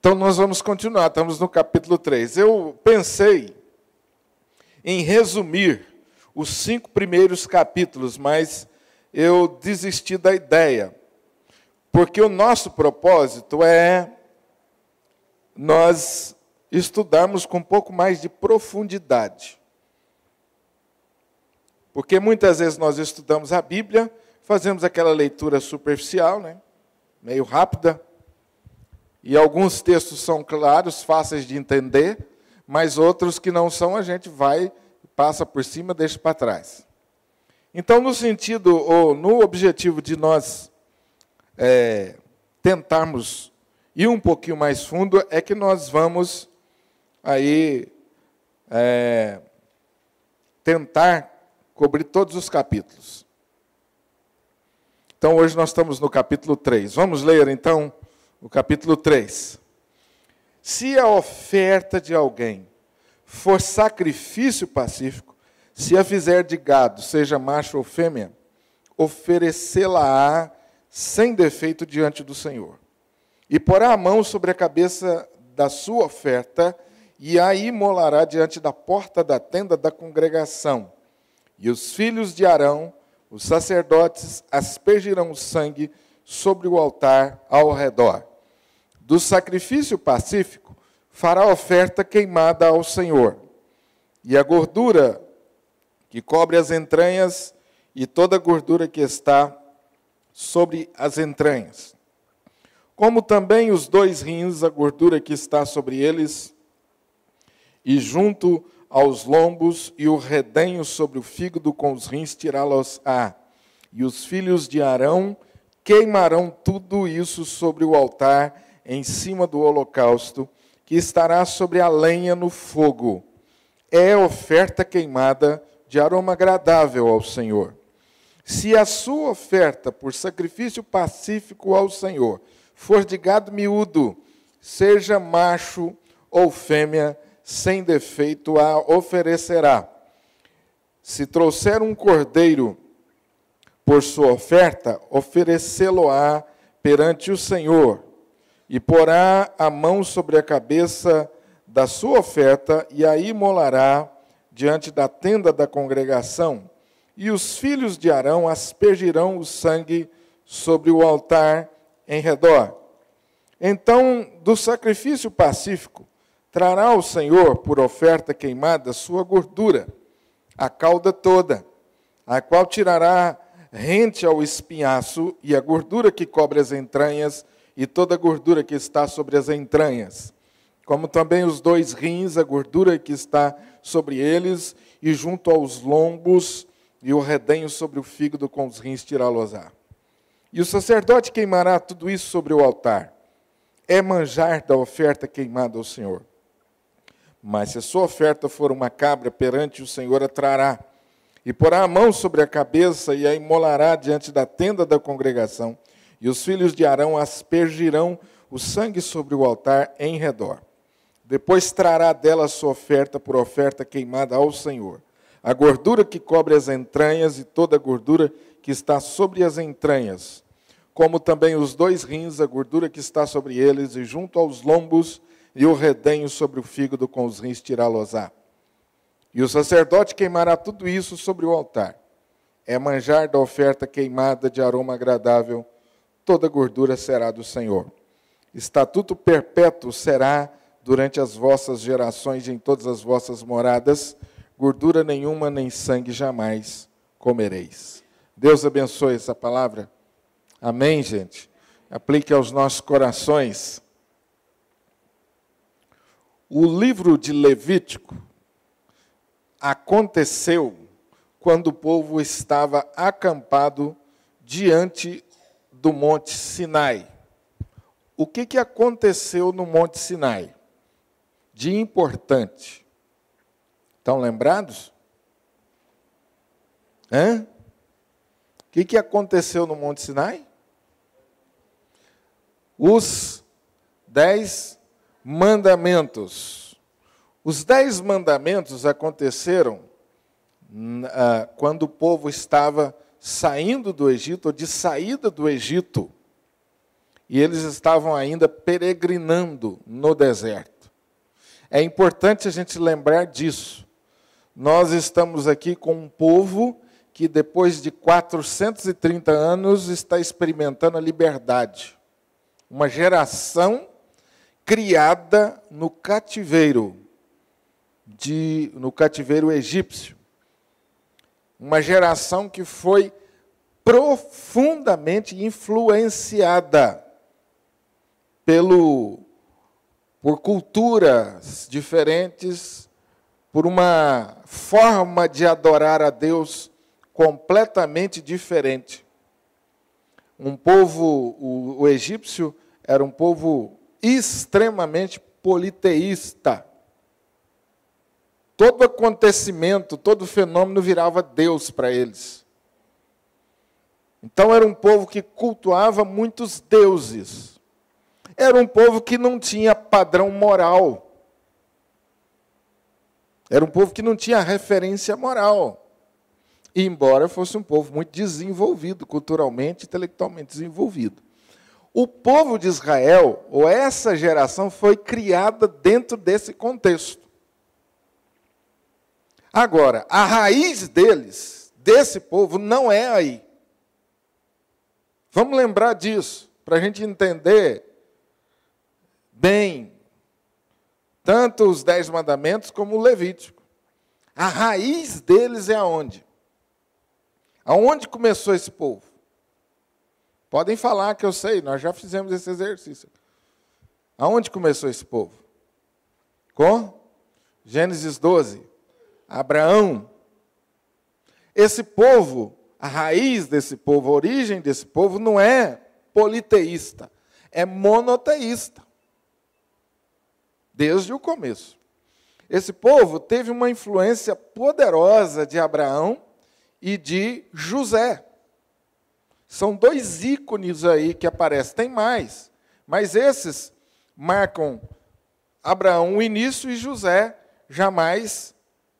Então, nós vamos continuar, estamos no capítulo 3. Eu pensei em resumir os 5 primeiros capítulos, mas eu desisti da ideia, porque o nosso propósito é nós estudarmos com um pouco mais de profundidade. Porque muitas vezes nós estudamos a Bíblia, fazemos aquela leitura superficial, né? Meio rápida, e alguns textos são claros, fáceis de entender, mas outros que não são, a gente vai, passa por cima, deixa para trás. Então, no sentido, ou no objetivo de nós tentarmos ir um pouquinho mais fundo, é que nós vamos aí tentar cobrir todos os capítulos. Então, hoje nós estamos no capítulo 3. Vamos ler, então, o capítulo 3. Se a oferta de alguém for sacrifício pacífico, se a fizer de gado, seja macho ou fêmea, oferecê-la-á sem defeito diante do Senhor. E porá a mão sobre a cabeça da sua oferta, e a imolará diante da porta da tenda da congregação. E os filhos de Arão, os sacerdotes, aspergirão o sangue sobre o altar ao redor. Do sacrifício pacífico, fará oferta queimada ao Senhor. E a gordura que cobre as entranhas, e toda a gordura que está sobre as entranhas. Como também os 2 rins, a gordura que está sobre eles, e junto aos lombos, e o redenho sobre o fígado com os rins tirá-los-á. E os filhos de Arão queimarão tudo isso sobre o altar, em cima do holocausto, que estará sobre a lenha no fogo. É oferta queimada de aroma agradável ao Senhor. Se a sua oferta por sacrifício pacífico ao Senhor for de gado miúdo, seja macho ou fêmea, sem defeito a oferecerá. Se trouxer um cordeiro por sua oferta, oferecê-lo-á perante o Senhor, e porá a mão sobre a cabeça da sua oferta, e a imolará diante da tenda da congregação, e os filhos de Arão aspergirão o sangue sobre o altar em redor. Então, do sacrifício pacífico, trará ao Senhor por oferta queimada sua gordura, a cauda toda, a qual tirará rente ao espinhaço, e a gordura que cobre as entranhas, e toda a gordura que está sobre as entranhas, como também os 2 rins, a gordura que está sobre eles, e junto aos lombos, e o redenho sobre o fígado com os rins tirá-los-á. E o sacerdote queimará tudo isso sobre o altar. É manjar da oferta queimada ao Senhor. Mas se a sua oferta for uma cabra, perante o Senhor a trará, e porá a mão sobre a cabeça, e a imolará diante da tenda da congregação, e os filhos de Arão aspergirão o sangue sobre o altar em redor. Depois trará dela a sua oferta por oferta queimada ao Senhor. A gordura que cobre as entranhas, e toda a gordura que está sobre as entranhas, como também os 2 rins, a gordura que está sobre eles, e junto aos lombos, e o redenho sobre o fígado com os rins tirá-los-á. E o sacerdote queimará tudo isso sobre o altar. É manjar da oferta queimada de aroma agradável, toda gordura será do Senhor. Estatuto perpétuo será durante as vossas gerações e em todas as vossas moradas, gordura nenhuma nem sangue jamais comereis. Deus abençoe essa palavra. Amém, gente? Aplique aos nossos corações. O livro de Levítico aconteceu quando o povo estava acampado diante do Monte Sinai. O que aconteceu no Monte Sinai de importante? Estão lembrados? O que aconteceu no Monte Sinai? Os 10 mandamentos. Os 10 mandamentos aconteceram quando o povo estava saindo do Egito, ou de saída do Egito. e eles estavam ainda peregrinando no deserto. É importante a gente lembrar disso. Nós estamos aqui com um povo que, depois de 430 anos, está experimentando a liberdade. Uma geração criada no cativeiro egípcio. Uma geração que foi profundamente influenciada por culturas diferentes, por uma forma de adorar a Deus completamente diferente. Um povo, o egípcio, era um povo extremamente politeísta. Todo acontecimento, todo fenômeno virava Deus para eles. Então era um povo que cultuava muitos deuses. Era um povo que não tinha padrão moral. Era um povo que não tinha referência moral. E embora fosse um povo muito desenvolvido, culturalmente e intelectualmente desenvolvido. O povo de Israel, ou essa geração, foi criada dentro desse contexto. Agora, a raiz deles, desse povo, não é aí. Vamos lembrar disso, para a gente entender bem tanto os 10 mandamentos como o Levítico. A raiz deles é aonde? Aonde começou esse povo? Podem falar que eu sei, nós já fizemos esse exercício. Aonde começou esse povo? Com Gênesis 12. Abraão. Esse povo, a raiz desse povo, a origem desse povo não é politeísta, é monoteísta. Desde o começo. Esse povo teve uma influência poderosa de Abraão e de José. São 2 ícones aí que aparecem. Tem mais, mas esses marcam Abraão o início e José jamais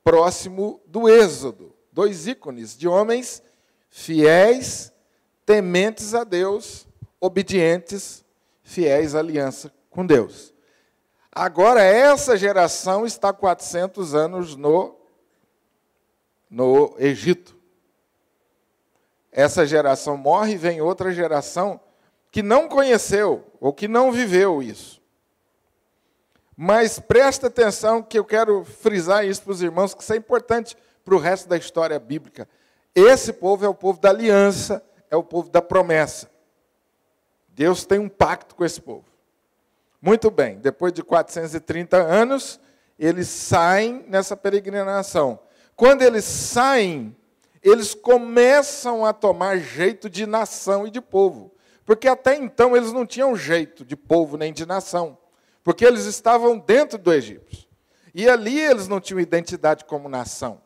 próximo do Êxodo. 2 ícones de homens fiéis, tementes a Deus, obedientes, fiéis à aliança com Deus. Agora, essa geração está 400 anos no Egito. Essa geração morre e vem outra geração que não conheceu ou que não viveu isso. Mas presta atenção que eu quero frisar isso para os irmãos, que isso é importante para o resto da história bíblica. Esse povo é o povo da aliança, é o povo da promessa. Deus tem um pacto com esse povo. Muito bem, depois de 430 anos, eles saem nessa peregrinação. Quando eles saem, eles começam a tomar jeito de nação e de povo. Porque até então eles não tinham jeito de povo nem de nação. Porque eles estavam dentro do Egito. E ali eles não tinham identidade como nação.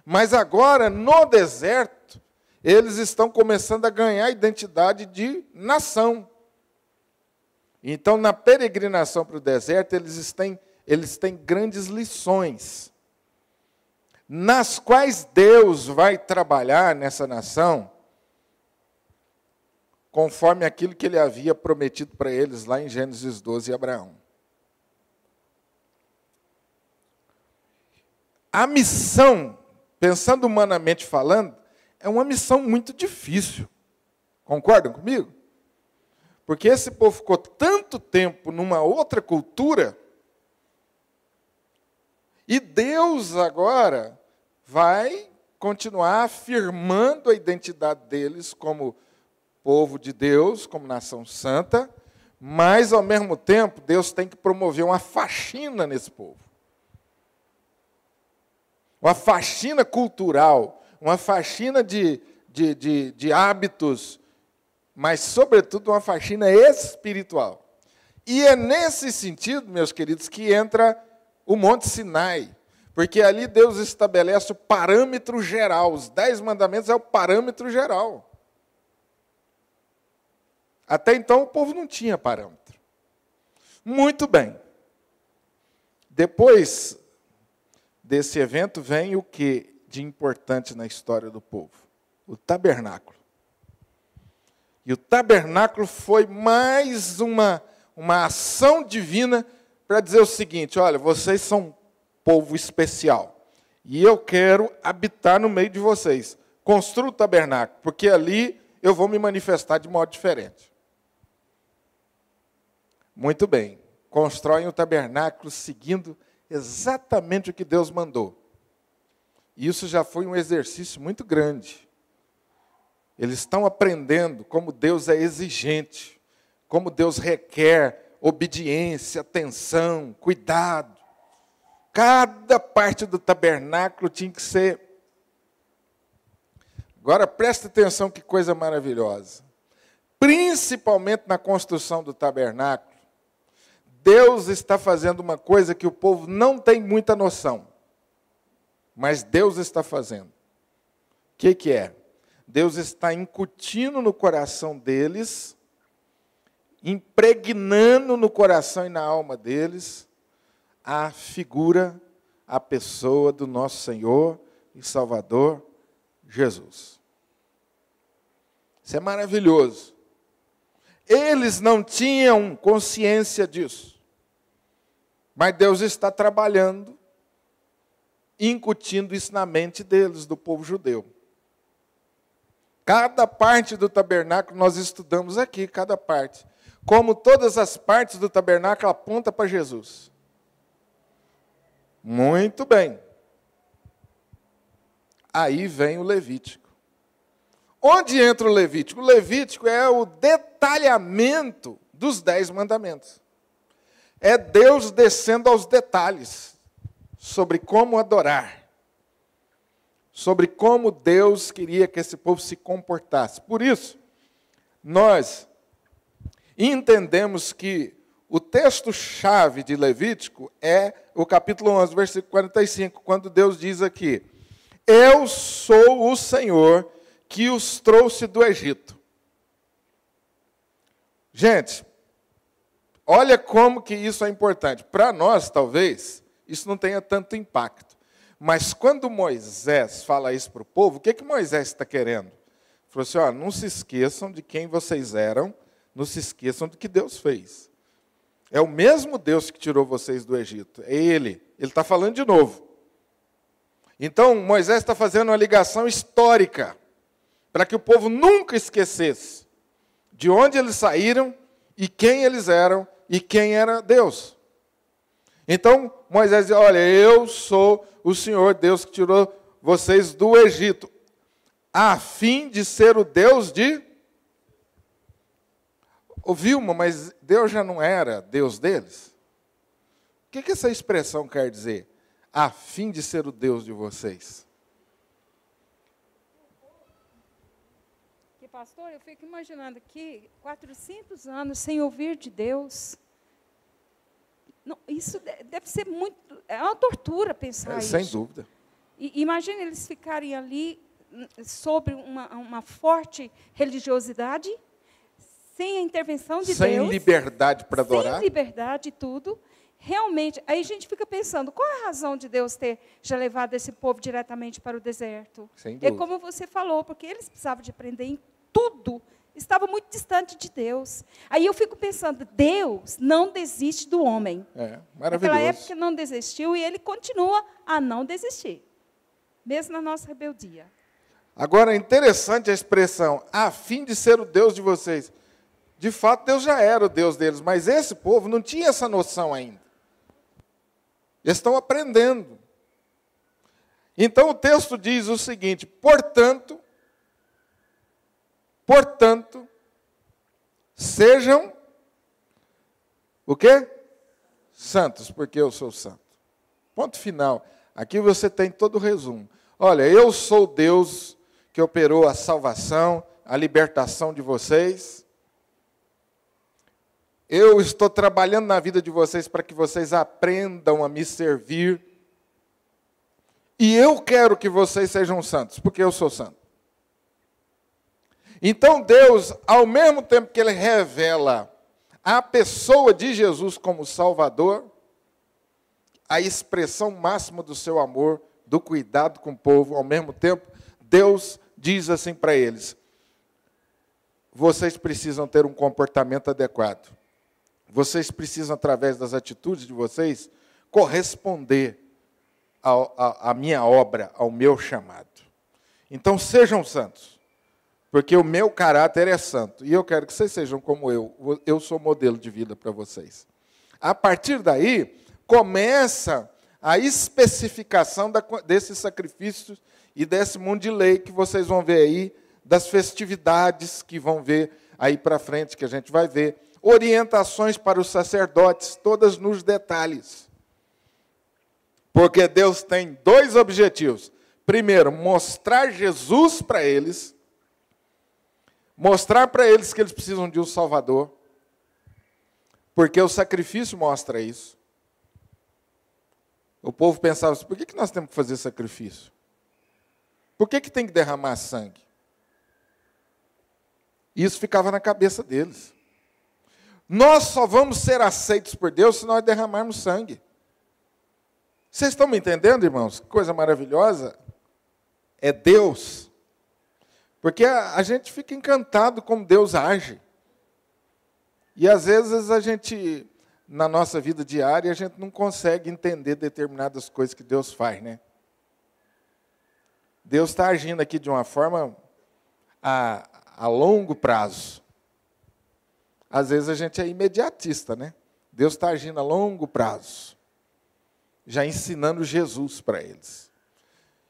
Mas agora, no deserto, eles estão começando a ganhar identidade de nação. Então, na peregrinação para o deserto, eles têm grandes lições, nas quais Deus vai trabalhar nessa nação, conforme aquilo que ele havia prometido para eles lá em Gênesis 12 e Abraão. A missão, pensando humanamente falando, é uma missão muito difícil. Concordam comigo? Porque esse povo ficou tanto tempo numa outra cultura, e Deus agora vai continuar afirmando a identidade deles como povo de Deus, como nação santa, mas, ao mesmo tempo, Deus tem que promover uma faxina nesse povo. Uma faxina cultural, uma faxina de hábitos, mas, sobretudo, uma faxina espiritual. E é nesse sentido, meus queridos, que entra o Monte Sinai, porque ali Deus estabelece o parâmetro geral. Os 10 mandamentos é o parâmetro geral. Até então o povo não tinha parâmetro. Muito bem. Depois desse evento vem o que de importante na história do povo? O tabernáculo. E o tabernáculo foi mais uma ação divina para dizer o seguinte: olha, vocês são um povo especial. E eu quero habitar no meio de vocês. Construa o tabernáculo, porque ali eu vou me manifestar de modo diferente. Muito bem. Constroem o tabernáculo seguindo exatamente o que Deus mandou. E isso já foi um exercício muito grande. Eles estão aprendendo como Deus é exigente, como Deus requer obediência, atenção, cuidado. Cada parte do tabernáculo tinha que ser... Agora presta atenção, que coisa maravilhosa. Principalmente na construção do tabernáculo, Deus está fazendo uma coisa que o povo não tem muita noção. Mas Deus está fazendo. O que é? Deus está incutindo no coração deles, impregnando no coração e na alma deles, a figura, a pessoa do nosso Senhor e Salvador, Jesus. Isso é maravilhoso. Eles não tinham consciência disso. Mas Deus está trabalhando, incutindo isso na mente deles, do povo judeu. Cada parte do tabernáculo nós estudamos aqui, cada parte. Como todas as partes do tabernáculo apontam para Jesus. Muito bem. Aí vem o Levítico. Onde entra o Levítico? O Levítico é o detalhamento dos 10 mandamentos. É Deus descendo aos detalhes sobre como adorar. Sobre como Deus queria que esse povo se comportasse. Por isso, nós entendemos que o texto-chave de Levítico é o capítulo 11, versículo 45, quando Deus diz aqui: eu sou o Senhor que os trouxe do Egito. Gente, olha como que isso é importante. Para nós, talvez, isso não tenha tanto impacto. Mas quando Moisés fala isso para o povo, o que Moisés está querendo? Ele falou assim: ó, não se esqueçam de quem vocês eram, não se esqueçam do que Deus fez. É o mesmo Deus que tirou vocês do Egito. É Ele. Ele está falando de novo. Então, Moisés está fazendo uma ligação histórica, para que o povo nunca esquecesse de onde eles saíram, e quem eles eram, e quem era Deus. Então, Moisés diz: olha, eu sou o Senhor Deus que tirou vocês do Egito, a fim de ser o Deus de... Ouviu, mas Deus já não era Deus deles? O que essa expressão quer dizer? A fim de ser o Deus de vocês. Pastor, eu fico imaginando aqui, 400 anos sem ouvir de Deus. Não, isso deve ser muito... É uma tortura pensar isso. Sem dúvida. E imagine eles ficarem ali sobre uma forte religiosidade, sem a intervenção de Deus. Sem liberdade para adorar. Sem liberdade e tudo. Realmente, aí a gente fica pensando, qual é a razão de Deus ter já levado esse povo diretamente para o deserto? Sem dúvida. É como você falou, porque eles precisavam de aprender em tudo, estava muito distante de Deus. Aí eu fico pensando, Deus não desiste do homem. Maravilhoso. Naquela época não desistiu e Ele continua a não desistir, mesmo na nossa rebeldia. Agora, é interessante a expressão, a fim de ser o Deus de vocês. De fato, Deus já era o Deus deles, mas esse povo não tinha essa noção ainda. Eles estão aprendendo. Então, o texto diz o seguinte: portanto, sejam o quê? Santos, porque eu sou santo. Ponto final. Aqui você tem todo o resumo. Olha, eu sou Deus que operou a salvação, a libertação de vocês. Eu estou trabalhando na vida de vocês para que vocês aprendam a me servir. E eu quero que vocês sejam santos, porque eu sou santo. Então Deus, ao mesmo tempo que Ele revela a pessoa de Jesus como Salvador, a expressão máxima do seu amor, do cuidado com o povo, ao mesmo tempo, Deus diz assim para eles: vocês precisam ter um comportamento adequado. Vocês precisam, através das atitudes de vocês, corresponder à minha obra, ao meu chamado. Então, sejam santos, porque o meu caráter é santo. E eu quero que vocês sejam como eu. Eu sou modelo de vida para vocês. A partir daí, começa a especificação desses sacrifícios e desse mundo de lei que vocês vão ver aí, das festividades que vão ver aí para frente, que a gente vai ver. Orientações para os sacerdotes, todas nos detalhes. Porque Deus tem dois objetivos. Primeiro, mostrar Jesus para eles. Mostrar para eles que eles precisam de um Salvador. Porque o sacrifício mostra isso. O povo pensava assim, por que nós temos que fazer sacrifício? Por que tem que derramar sangue? Isso ficava na cabeça deles. Nós só vamos ser aceitos por Deus se nós derramarmos sangue. Vocês estão me entendendo, irmãos? Que coisa maravilhosa. É Deus. Porque a gente fica encantado como Deus age. E às vezes a gente, na nossa vida diária, a gente não consegue entender determinadas coisas que Deus faz, né? Deus está agindo aqui de uma forma a longo prazo. Às vezes a gente é imediatista, né? Deus está agindo a longo prazo. Já ensinando Jesus para eles.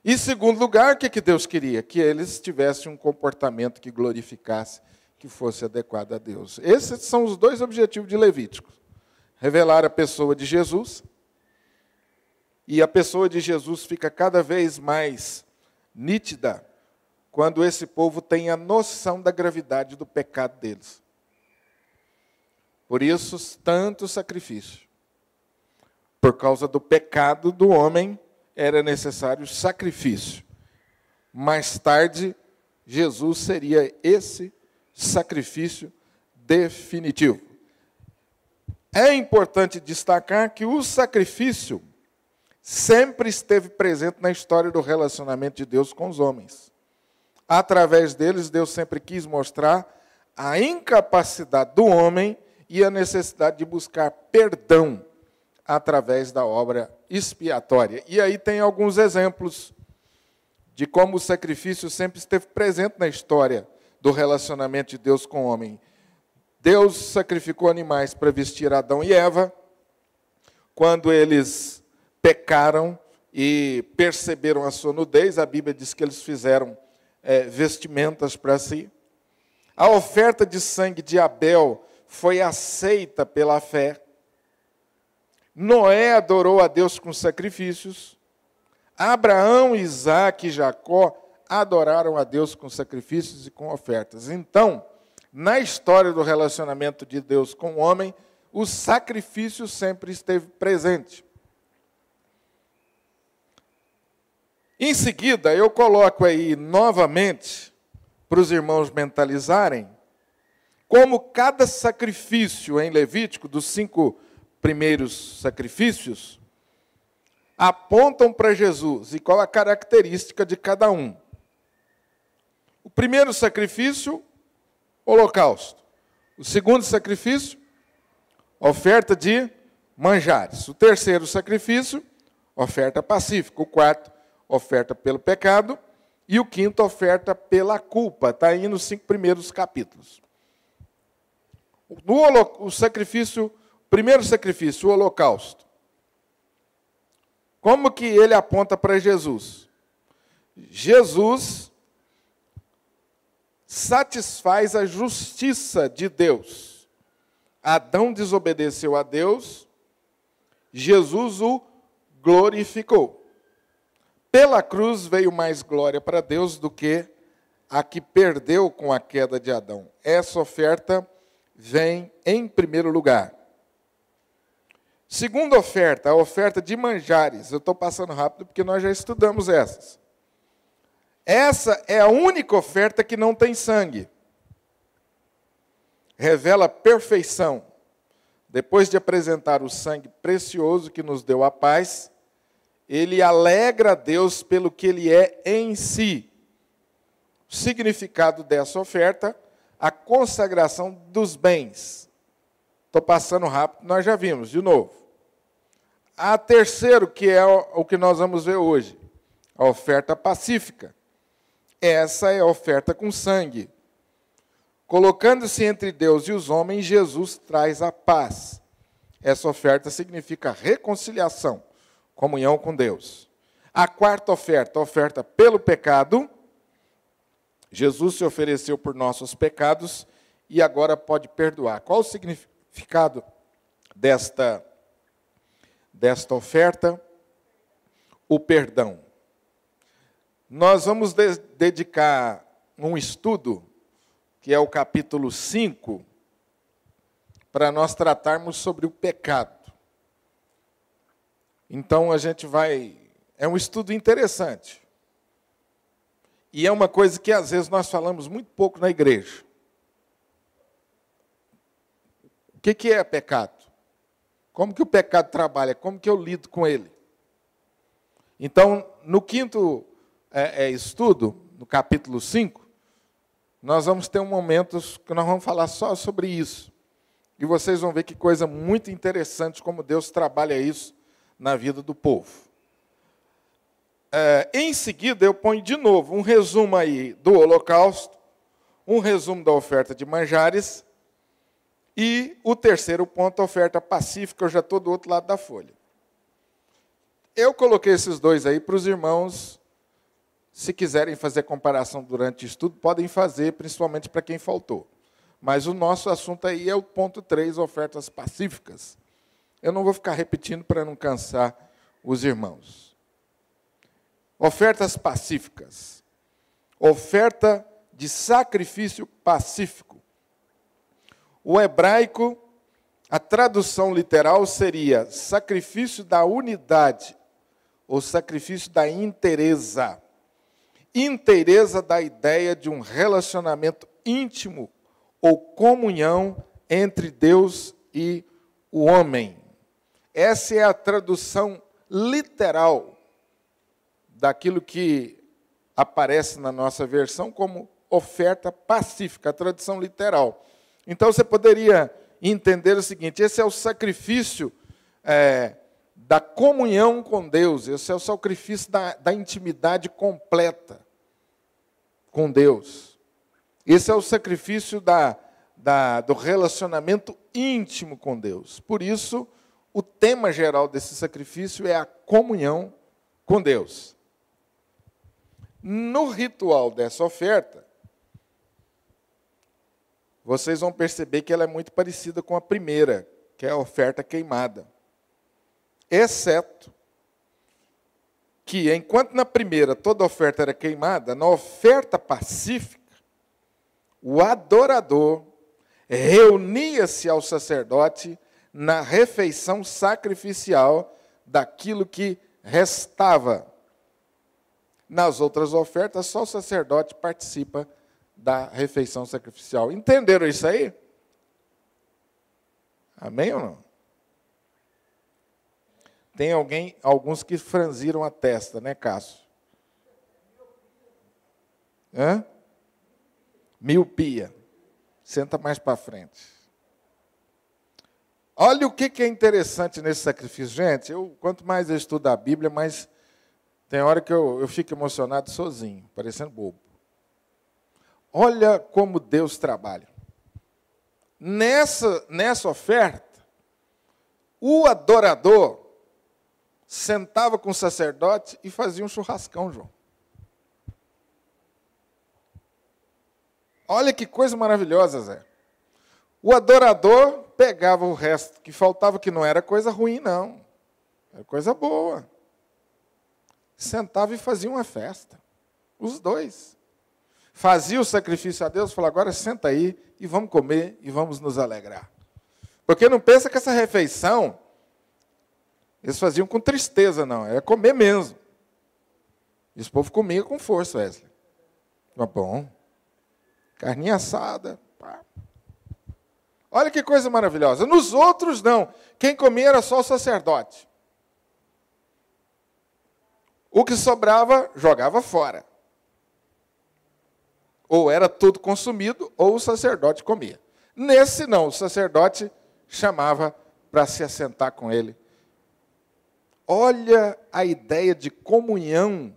E, em segundo lugar, o que Deus queria? Que eles tivessem um comportamento que glorificasse, que fosse adequado a Deus. Esses são os dois objetivos de Levítico. Revelar a pessoa de Jesus. E a pessoa de Jesus fica cada vez mais nítida quando esse povo tem a noção da gravidade do pecado deles. Por isso, tanto sacrifício. Por causa do pecado do homem, era necessário sacrifício. Mais tarde, Jesus seria esse sacrifício definitivo. É importante destacar que o sacrifício sempre esteve presente na história do relacionamento de Deus com os homens. Através deles, Deus sempre quis mostrar a incapacidade do homem e a necessidade de buscar perdão através da obra expiatória. E aí tem alguns exemplos de como o sacrifício sempre esteve presente na história do relacionamento de Deus com o homem. Deus sacrificou animais para vestir Adão e Eva, quando eles pecaram e perceberam a sua nudez, a Bíblia diz que eles fizeram vestimentas para si. A oferta de sangue de Abel foi aceita pela fé. Noé adorou a Deus com sacrifícios. Abraão, Isaque e Jacó adoraram a Deus com sacrifícios e com ofertas. Então, na história do relacionamento de Deus com o homem, o sacrifício sempre esteve presente. Em seguida, eu coloco aí novamente, para os irmãos mentalizarem, como cada sacrifício em Levítico, dos 5 primeiros sacrifícios, apontam para Jesus e qual a característica de cada um. O primeiro sacrifício, holocausto. O segundo sacrifício, oferta de manjares. O terceiro sacrifício, oferta pacífica. O quarto, oferta pelo pecado. E o quinto, oferta pela culpa. Está aí nos 5 primeiros capítulos. O primeiro sacrifício, o holocausto. Como que ele aponta para Jesus? Jesus satisfaz a justiça de Deus. Adão desobedeceu a Deus, Jesus o glorificou. Pela cruz veio mais glória para Deus do que a que perdeu com a queda de Adão. Essa oferta vem em primeiro lugar. Segunda oferta, a oferta de manjares. Eu estou passando rápido porque nós já estudamos essas. Essa é a única oferta que não tem sangue. Revela perfeição. Depois de apresentar o sangue precioso que nos deu a paz, ele alegra a Deus pelo que ele é em si. O significado dessa oferta, a consagração dos bens. Estou passando rápido, nós já vimos, de novo. A terceiro, que é o que nós vamos ver hoje, a oferta pacífica. Essa é a oferta com sangue. Colocando-se entre Deus e os homens, Jesus traz a paz. Essa oferta significa reconciliação, comunhão com Deus. A quarta oferta, a oferta pelo pecado. Jesus se ofereceu por nossos pecados e agora pode perdoar. Qual o significado desta oferta? O perdão. Nós vamos dedicar um estudo, que é o capítulo 5, para nós tratarmos sobre o pecado. Então a gente vai... É um estudo interessante. E é uma coisa que às vezes nós falamos muito pouco na igreja. O que é pecado? Como que o pecado trabalha? Como que eu lido com ele? Então, no quinto estudo, no capítulo 5, nós vamos ter um momento que nós vamos falar só sobre isso. E vocês vão ver que coisa muito interessante como Deus trabalha isso na vida do povo. Em seguida, eu ponho de novo um resumo aí do holocausto, um resumo da oferta de manjares, e o terceiro ponto, a oferta pacífica, eu já estou do outro lado da folha. Eu coloquei esses dois aí para os irmãos, se quiserem fazer comparação durante o estudo, podem fazer, principalmente para quem faltou. Mas o nosso assunto aí é o ponto 3, ofertas pacíficas. Eu não vou ficar repetindo para não cansar os irmãos. Ofertas pacíficas. Oferta de sacrifício pacífico. O hebraico, a tradução literal seria sacrifício da unidade, ou sacrifício da inteireza. Inteireza da ideia de um relacionamento íntimo ou comunhão entre Deus e o homem. Essa é a tradução literal daquilo que aparece na nossa versão como oferta pacífica, a tradução literal. Então você poderia entender o seguinte: esse é o sacrifício da comunhão com Deus, esse é o sacrifício da intimidade completa com Deus. Esse é o sacrifício do relacionamento íntimo com Deus. Por isso, o tema geral desse sacrifício é a comunhão com Deus. No ritual dessa oferta, vocês vão perceber que ela é muito parecida com a primeira, que é a oferta queimada. Exceto que, enquanto na primeira toda oferta era queimada, na oferta pacífica, o adorador reunia-se ao sacerdote na refeição sacrificial daquilo que restava. Nas outras ofertas, só o sacerdote participa da refeição sacrificial. Entenderam isso aí? Amém ou não? Tem alguns que franziram a testa, né, Cássio? Hã? Miopia. Senta mais para frente. Olha o que é interessante nesse sacrifício. Gente, quanto mais eu estudo a Bíblia, mais tem hora que eu fico emocionado sozinho, parecendo bobo. Olha como Deus trabalha. Nessa oferta, o adorador sentava com o sacerdote e fazia um churrascão, João. Olha que coisa maravilhosa, Zé. O adorador pegava o resto que faltava, que não era coisa ruim, não. Era coisa boa. Sentava e fazia uma festa. Os dois. Fazia o sacrifício a Deus, falava: agora senta aí e vamos comer e vamos nos alegrar. Porque não pensa que essa refeição eles faziam com tristeza, não. Era comer mesmo. E esse povo comia com força, Wesley. Mas bom. Carninha assada. Pá. Olha que coisa maravilhosa. Nos outros, não. Quem comia era só o sacerdote. O que sobrava, jogava fora. Ou era tudo consumido, ou o sacerdote comia. Nesse não, o sacerdote chamava para se assentar com ele. Olha a ideia de comunhão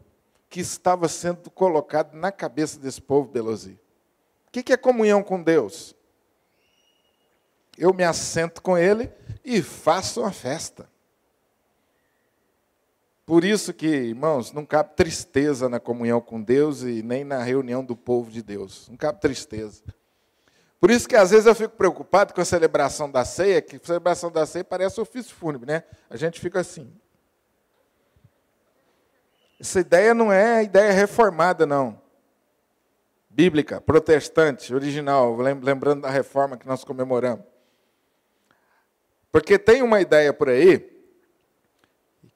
que estava sendo colocada na cabeça desse povo, Belozi. O que é comunhão com Deus? Eu me assento com ele e faço uma festa. Por isso que, irmãos, não cabe tristeza na comunhão com Deus e nem na reunião do povo de Deus. Não cabe tristeza. Por isso que às vezes eu fico preocupado com a celebração da ceia, que a celebração da ceia parece ofício fúnebre, né? A gente fica assim. Essa ideia não é ideia reformada, não. Bíblica, protestante, original, lembrando da reforma que nós comemoramos. Porque tem uma ideia por aí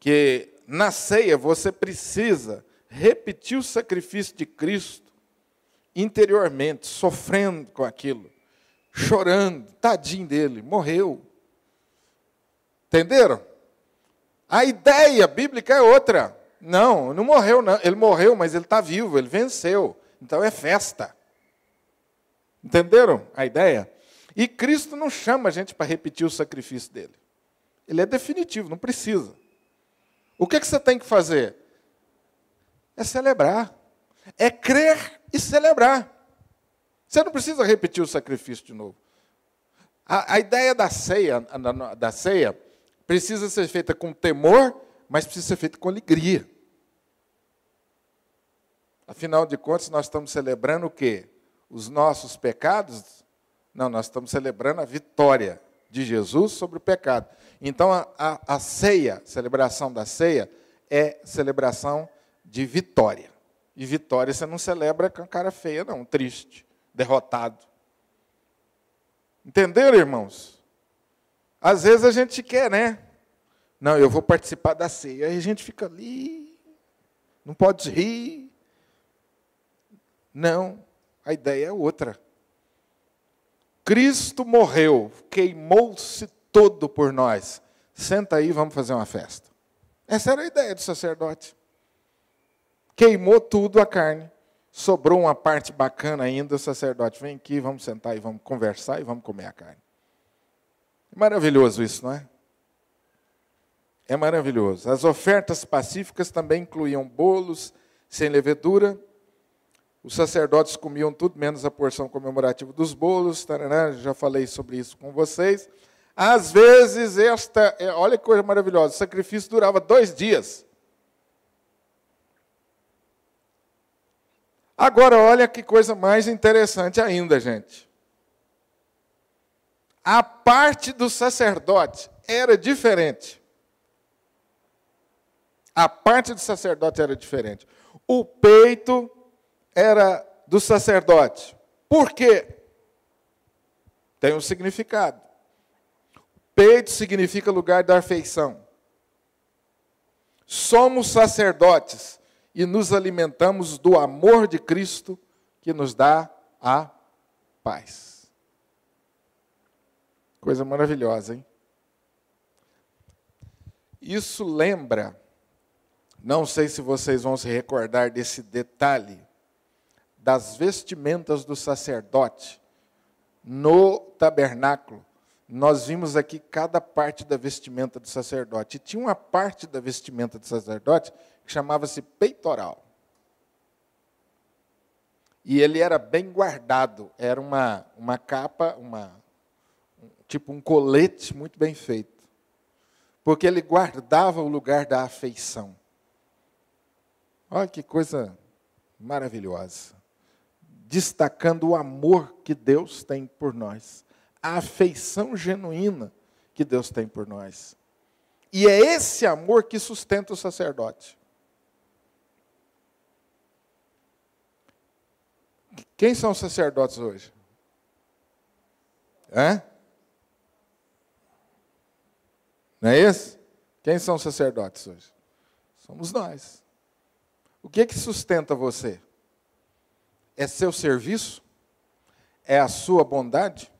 que na ceia você precisa repetir o sacrifício de Cristo interiormente, sofrendo com aquilo, chorando, tadinho dele, morreu. Entenderam? A ideia bíblica é outra. Não morreu, não. Ele morreu, mas ele está vivo, ele venceu. Então é festa. Entenderam a ideia? E Cristo não chama a gente para repetir o sacrifício dele. Ele é definitivo, não precisa. O que você tem que fazer? É celebrar. É crer e celebrar. Você não precisa repetir o sacrifício de novo. A ideia da ceia precisa ser feita com temor, mas precisa ser feita com alegria. Afinal de contas, nós estamos celebrando o quê? Os nossos pecados? Não, nós estamos celebrando a vitória de Jesus sobre o pecado. Então, a ceia, celebração da ceia, é celebração de vitória. E vitória você não celebra com a cara feia, não, triste, derrotado. Entenderam, irmãos? Às vezes a gente quer, né? Não, eu vou participar da ceia. Aí a gente fica ali, não pode rir. Não, a ideia é outra. Cristo morreu, queimou-se todo por nós. Senta aí, vamos fazer uma festa. Essa era a ideia do sacerdote. Queimou tudo a carne. Sobrou uma parte bacana ainda, o sacerdote, vem aqui, vamos sentar e vamos conversar e vamos comer a carne. É maravilhoso isso, não é? É maravilhoso. As ofertas pacíficas também incluíam bolos sem levedura. Os sacerdotes comiam tudo, menos a porção comemorativa dos bolos. Taraná, já falei sobre isso com vocês. Às vezes, olha que coisa maravilhosa, o sacrifício durava 2 dias. Agora, olha que coisa mais interessante ainda, gente. A parte do sacerdote era diferente. A parte do sacerdote era diferente. O peito era do sacerdote. Por quê? Tem um significado. Peito significa lugar da afeição. Somos sacerdotes e nos alimentamos do amor de Cristo que nos dá a paz. Coisa maravilhosa, hein? Isso lembra, não sei se vocês vão se recordar desse detalhe, das vestimentas do sacerdote no tabernáculo. Nós vimos aqui cada parte da vestimenta do sacerdote. E tinha uma parte da vestimenta do sacerdote que chamava-se peitoral. E ele era bem guardado. Era uma capa, tipo um colete muito bem feito. Porque ele guardava o lugar da afeição. Olha que coisa maravilhosa. Destacando o amor que Deus tem por nós. A afeição genuína que Deus tem por nós. E é esse amor que sustenta o sacerdote. Quem são os sacerdotes hoje? Não é isso? Quem são os sacerdotes hoje? Somos nós. O que é que sustenta você? É seu serviço? É a sua bondade?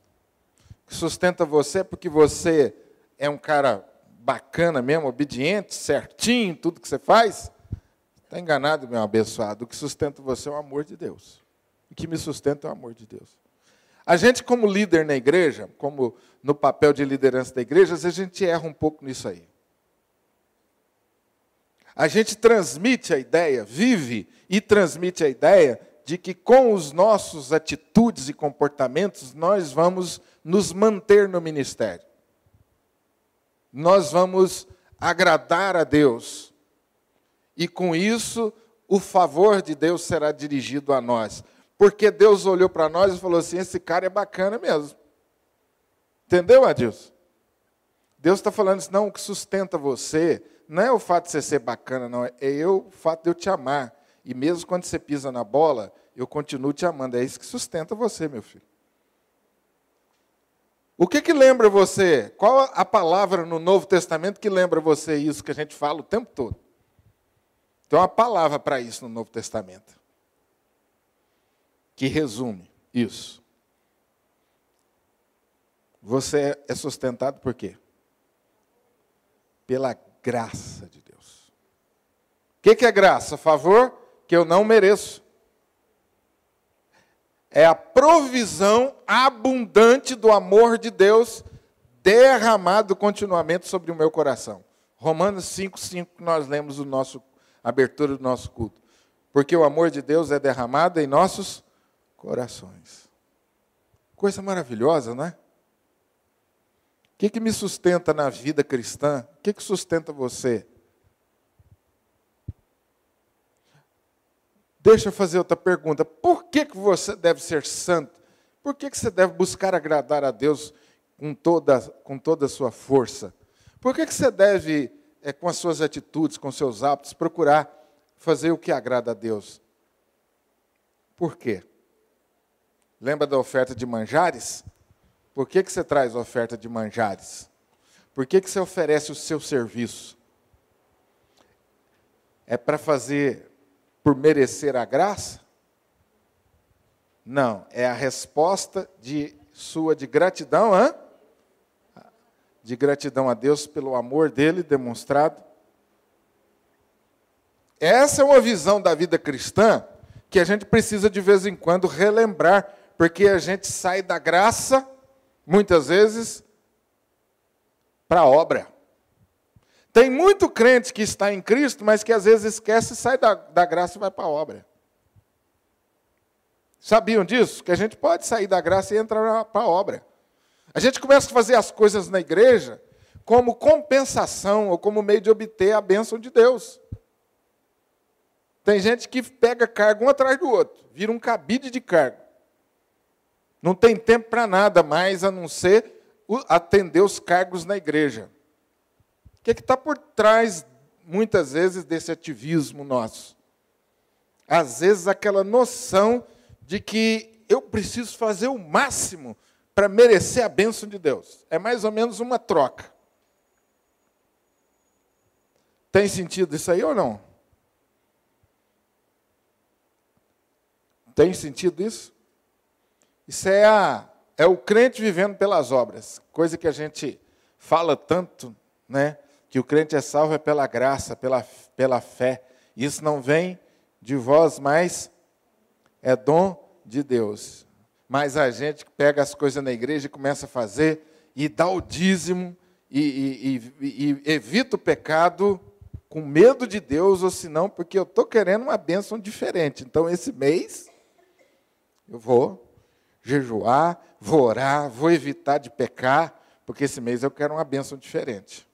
Que sustenta você porque você é um cara bacana mesmo, obediente, certinho, tudo que você faz? Está enganado, meu abençoado. O que sustenta você é o amor de Deus. O que me sustenta é o amor de Deus. A gente, como líder na igreja, como no papel de liderança da igreja, às vezes a gente erra um pouco nisso aí. A gente transmite a ideia, vive e transmite a ideia de que com os nossos atitudes e comportamentos nós vamos nos manter no ministério. Nós vamos agradar a Deus. E com isso, o favor de Deus será dirigido a nós. Porque Deus olhou para nós e falou assim, esse cara é bacana mesmo. Entendeu, Adilson? Deus está falando assim, não, o que sustenta você não é o fato de você ser bacana, não. É o fato de eu te amar. E mesmo quando você pisa na bola, eu continuo te amando. É isso que sustenta você, meu filho. O que lembra você? Qual a palavra no Novo Testamento que lembra você isso que a gente fala o tempo todo? Tem uma palavra para isso no Novo Testamento. Que resume isso. Você é sustentado por quê? Pela graça de Deus. O que é graça? Favor que eu não mereço. É a provisão abundante do amor de Deus derramado continuamente sobre o meu coração. Romanos 5:5, que nós lemos a abertura do nosso culto. Porque o amor de Deus é derramado em nossos corações. Coisa maravilhosa, não é? O que me sustenta na vida cristã? O que sustenta você? Deixa eu fazer outra pergunta. Por que você deve ser santo? Por que você deve buscar agradar a Deus com toda a sua força? Por que você deve, com as suas atitudes, com seus hábitos, procurar fazer o que agrada a Deus? Por quê? Lembra da oferta de manjares? Por que você traz a oferta de manjares? Por que você oferece o seu serviço? É para fazer por merecer a graça? Não, é a resposta de gratidão, de gratidão a Deus pelo amor dele demonstrado. Essa é uma visão da vida cristã que a gente precisa de vez em quando relembrar, porque a gente sai da graça, muitas vezes, para a obra. Tem muito crente que está em Cristo, mas que às vezes esquece e sai da graça e vai para a obra. Sabiam disso? Que a gente pode sair da graça e entrar para a obra. A gente começa a fazer as coisas na igreja como compensação ou como meio de obter a bênção de Deus. Tem gente que pega cargo um atrás do outro, vira um cabide de cargo. Não tem tempo para nada mais a não ser atender os cargos na igreja. O que está por trás, muitas vezes, desse ativismo nosso? Às vezes, aquela noção de que eu preciso fazer o máximo para merecer a bênção de Deus. É mais ou menos uma troca. Tem sentido isso aí ou não? Tem sentido isso? Isso é o crente vivendo pelas obras. Coisa que a gente fala tanto, né? Que o crente é salvo pela graça, pela fé. Isso não vem de vós, mas é dom de Deus. Mas a gente pega as coisas na igreja e começa a fazer, e dá o dízimo, e evita o pecado com medo de Deus, ou senão, porque eu estou querendo uma bênção diferente. Então, esse mês, eu vou jejuar, vou orar, vou evitar de pecar, porque esse mês eu quero uma bênção diferente.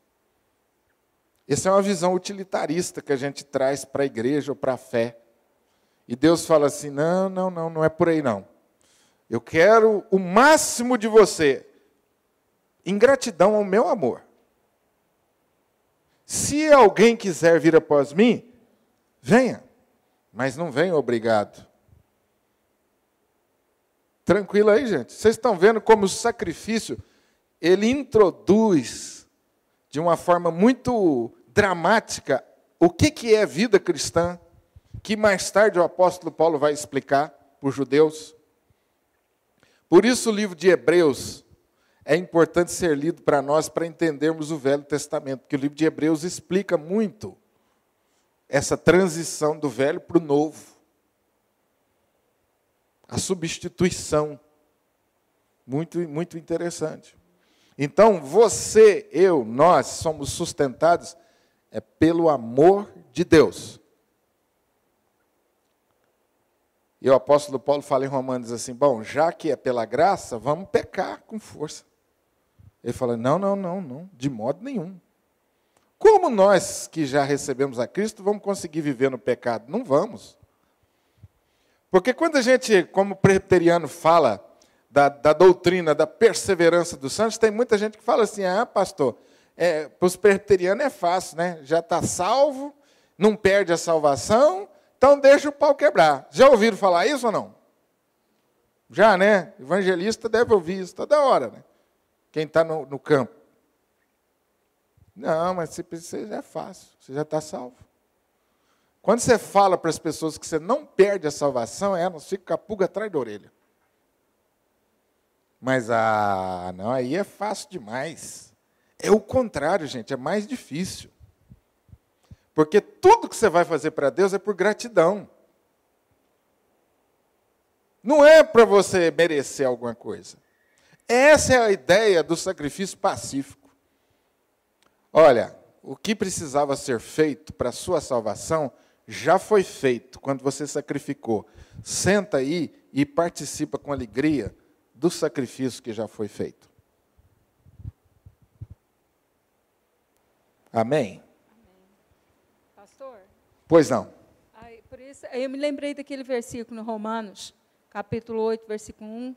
Essa é uma visão utilitarista que a gente traz para a igreja ou para a fé. E Deus fala assim, não é por aí não. Eu quero o máximo de você, em gratidão ao meu amor. Se alguém quiser vir após mim, venha, mas não venha obrigado. Tranquilo aí, gente? Vocês estão vendo como o sacrifício, ele introduz de uma forma muito dramática o que é vida cristã, que mais tarde o apóstolo Paulo vai explicar para os judeus. Por isso o livro de Hebreus é importante ser lido para nós, para entendermos o Velho Testamento, porque o livro de Hebreus explica muito essa transição do Velho para o Novo. A substituição. Muito, muito interessante. Então, você, eu, nós somos sustentados pelo amor de Deus. E o apóstolo Paulo fala em Romanos assim, bom, já que é pela graça, vamos pecar com força. Ele fala, não, de modo nenhum. Como nós que já recebemos a Cristo, vamos conseguir viver no pecado? Não vamos. Porque quando a gente, como presbiteriano, fala da doutrina, da perseverança dos santos, tem muita gente que fala assim, pastor, para os presbiterianos é fácil, né? Já está salvo, não perde a salvação, então deixa o pau quebrar. Já ouviram falar isso ou não? Já, né? Evangelista deve ouvir isso toda hora, né? Quem está no campo. Não, mas você já é fácil, você já está salvo. Quando você fala para as pessoas que você não perde a salvação, elas ficam com a pulga atrás da orelha. Mas, não, aí é fácil demais. É o contrário, gente, é mais difícil. Porque tudo que você vai fazer para Deus é por gratidão. Não é para você merecer alguma coisa. Essa é a ideia do sacrifício pacífico. Olha, o que precisava ser feito para a sua salvação já foi feito quando você sacrificou. Senta aí e participa com alegria do sacrifício que já foi feito. Amém? Pastor? Pois não. Por isso, eu me lembrei daquele versículo no Romanos, capítulo 8, versículo 1.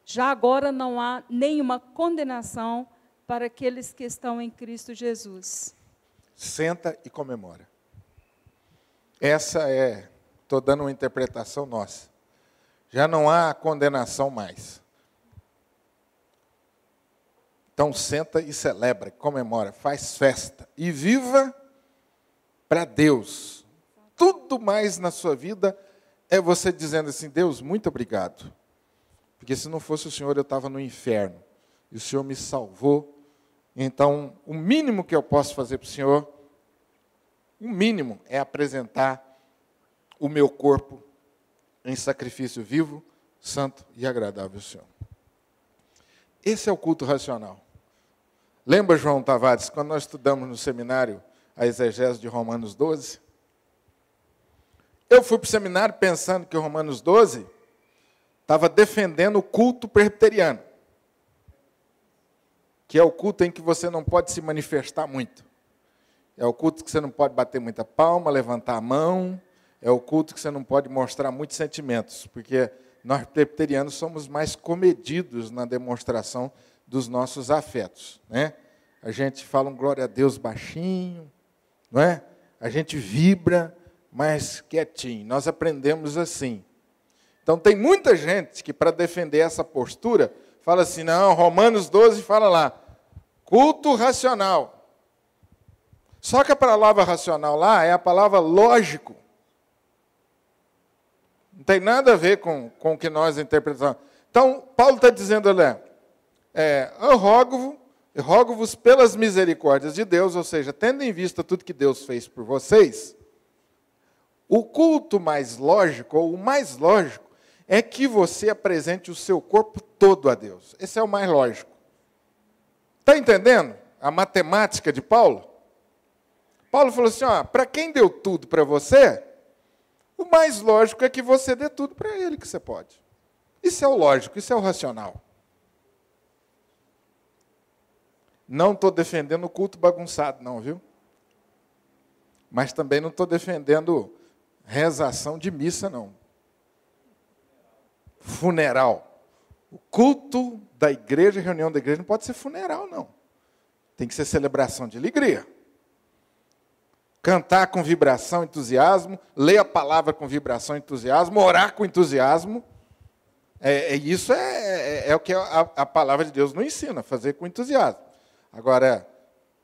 Já agora não há nenhuma condenação para aqueles que estão em Cristo Jesus. Senta e comemora. Estou dando uma interpretação nossa. Já não há condenação mais. Então senta e celebra, comemora, faz festa e viva para Deus. Tudo mais na sua vida é você dizendo assim, Deus, muito obrigado. Porque se não fosse o Senhor, eu estava no inferno. E o Senhor me salvou. Então, o mínimo que eu posso fazer para o Senhor, o mínimo é apresentar o meu corpo em sacrifício vivo, santo e agradável ao Senhor. Esse é o culto racional. Lembra, João Tavares, quando nós estudamos no seminário a exegese de Romanos 12? Eu fui para o seminário pensando que Romanos 12 estava defendendo o culto presbiteriano, que é o culto em que você não pode se manifestar muito. É o culto que você não pode bater muita palma, levantar a mão. É o culto que você não pode mostrar muitos sentimentos, porque nós presbiterianos somos mais comedidos na demonstração dos nossos afetos, né? A gente fala um glória a Deus baixinho, não é? A gente vibra mais quietinho. Nós aprendemos assim. Então tem muita gente que para defender essa postura fala assim, não, Romanos 12 fala lá, culto racional. Só que a palavra racional lá é a palavra lógico. Não tem nada a ver com o que nós interpretamos. Então, Paulo está dizendo, olha, eu rogo-vos pelas misericórdias de Deus, ou seja, tendo em vista tudo que Deus fez por vocês, o culto mais lógico, ou o mais lógico, é que você apresente o seu corpo todo a Deus. Esse é o mais lógico. Está entendendo a matemática de Paulo? Paulo falou assim, para quem deu tudo para você, o mais lógico é que você dê tudo para ele que você pode. Isso é o lógico, isso é o racional. Não estou defendendo o culto bagunçado, não, viu? Mas também não estou defendendo rezação de missa, não. Funeral. O culto da igreja, reunião da igreja, não pode ser funeral, não. Tem que ser celebração de alegria. Cantar com vibração, entusiasmo, ler a palavra com vibração, entusiasmo, orar com entusiasmo. Isso é o que a palavra de Deus nos ensina, fazer com entusiasmo. Agora,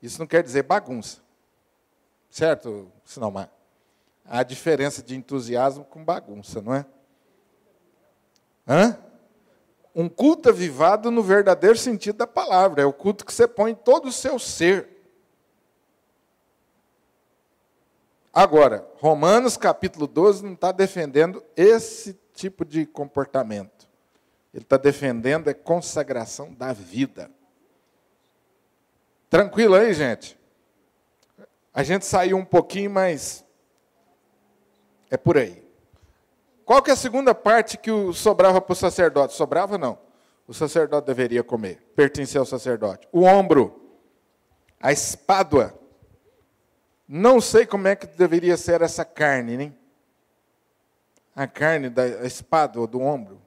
isso não quer dizer bagunça. Certo? Senão, há diferença de entusiasmo com bagunça, não é? Um culto avivado no verdadeiro sentido da palavra. É o culto que você põe todo o seu ser. Agora, Romanos capítulo 12 não está defendendo esse tipo de comportamento. Ele está defendendo a consagração da vida. Tranquilo aí, gente? A gente saiu um pouquinho, mas é por aí. Qual que é a segunda parte que sobrava para o sacerdote? Sobrava, não. O sacerdote deveria comer. Pertencia ao sacerdote. O ombro. A espádua. Não sei como é que deveria ser essa carne, né? A carne da espádua, do ombro.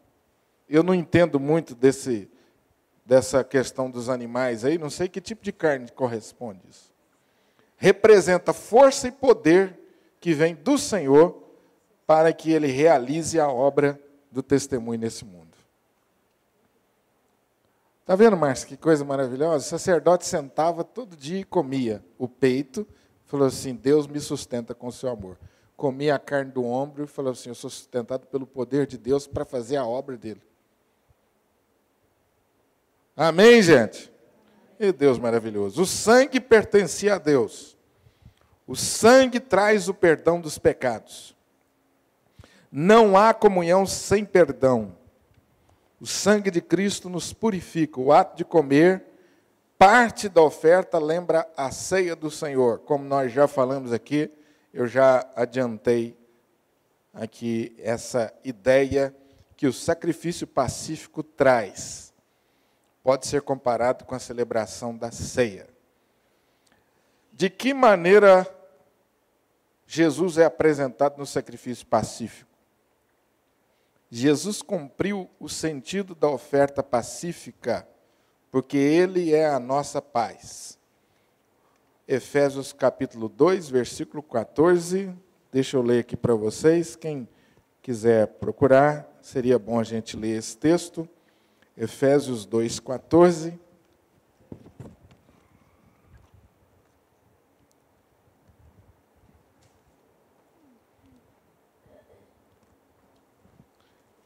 Eu não entendo muito dessa questão dos animais aí. Não sei que tipo de carne corresponde isso. Representa força e poder que vem do Senhor para que Ele realize a obra do testemunho nesse mundo. Está vendo, Márcio, que coisa maravilhosa? O sacerdote sentava todo dia e comia o peito, falou assim, Deus me sustenta com o seu amor. Comia a carne do ombro e falou assim, eu sou sustentado pelo poder de Deus para fazer a obra dele. Amém, gente? E Deus maravilhoso. O sangue pertencia a Deus. O sangue traz o perdão dos pecados. Não há comunhão sem perdão. O sangue de Cristo nos purifica. O ato de comer, parte da oferta, lembra a ceia do Senhor. Como nós já falamos aqui, eu já adiantei aqui essa ideia que o sacrifício pacífico traz. Pode ser comparado com a celebração da ceia. De que maneira Jesus é apresentado no sacrifício pacífico? Jesus cumpriu o sentido da oferta pacífica, porque Ele é a nossa paz. Efésios capítulo 2, versículo 14. Deixa eu ler aqui para vocês. Quem quiser procurar, seria bom a gente ler esse texto. Efésios 2, 14.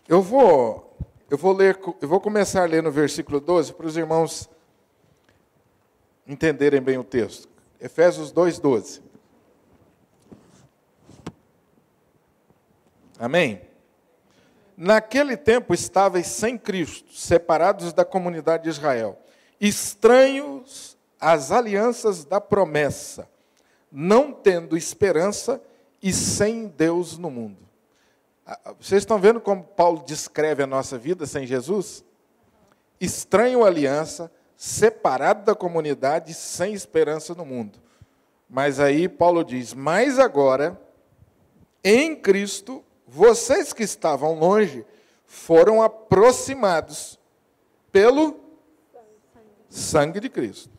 Eu vou começar a ler no versículo 12 para os irmãos entenderem bem o texto. Efésios 2, 12. Amém? Naquele tempo estáveis sem Cristo, separados da comunidade de Israel, estranhos às alianças da promessa, não tendo esperança e sem Deus no mundo. Vocês estão vendo como Paulo descreve a nossa vida sem Jesus? Estranho à aliança, separado da comunidade, sem esperança no mundo. Mas aí Paulo diz, mas agora, em Cristo, vocês que estavam longe, foram aproximados pelo sangue de Cristo.